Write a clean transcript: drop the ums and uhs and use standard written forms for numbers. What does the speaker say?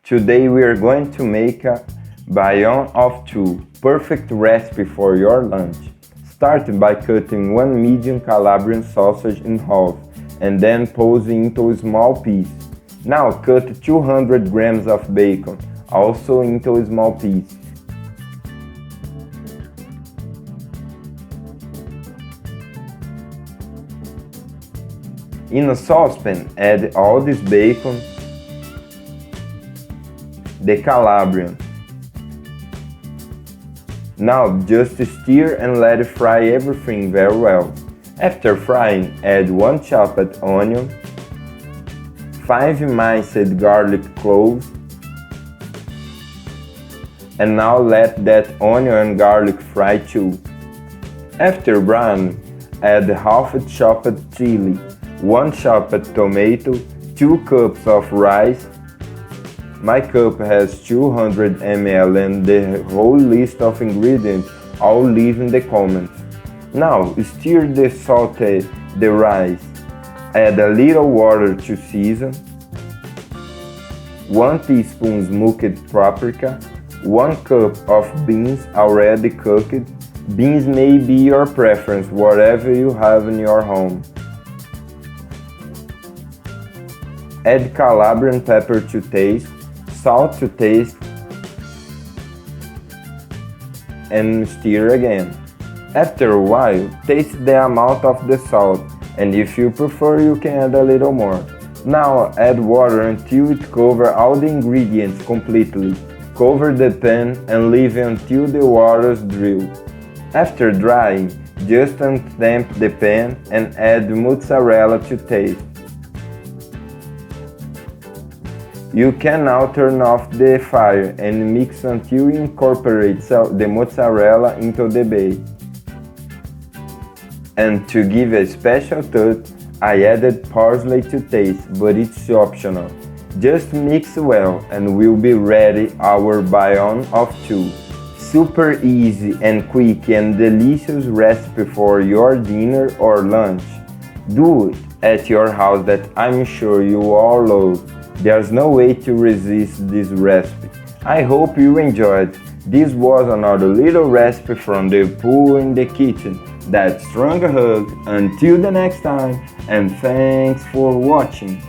Today we are going to make a bouillon of two, perfect recipe for your lunch. Start by cutting one medium Calabrian sausage in half and then pose into a small piece. Now cut 200 grams of bacon, also into a small piece. In a saucepan, add all this bacon, the Calabrian. Now just stir and let it fry everything very well. After frying, add 1 chopped onion, 5 minced garlic cloves, and now let that onion and garlic fry too. After browning, add half chopped chili, 1 chopped tomato, 2 cups of rice. My cup has 200 ml and the whole list of ingredients I'll leave in the comments. Now stir the saute the rice. Add a little water to season, 1 teaspoon smoked paprika, 1 cup of beans already cooked. Beans may be your preference, whatever you have in your home. Add Calabrian pepper to taste, salt to taste, and stir again. After a while, taste the amount of the salt, and if you prefer you can add a little more. Now add water until it covers all the ingredients completely. Cover the pan and leave until the water dribbles. After drying, just untap the pan and add mozzarella to taste. You can now turn off the fire and mix until you incorporate the mozzarella into the base. And to give a special touch, I added parsley to taste, but it's optional. Just mix well and we'll be ready our bouillon of two. Super easy and quick and delicious recipe for your dinner or lunch. Do it at your house that I'm sure you all love. There's no way to resist this recipe. I hope you enjoyed. This was another little recipe from the pool in the kitchen. That strong hug until the next time, and thanks for watching.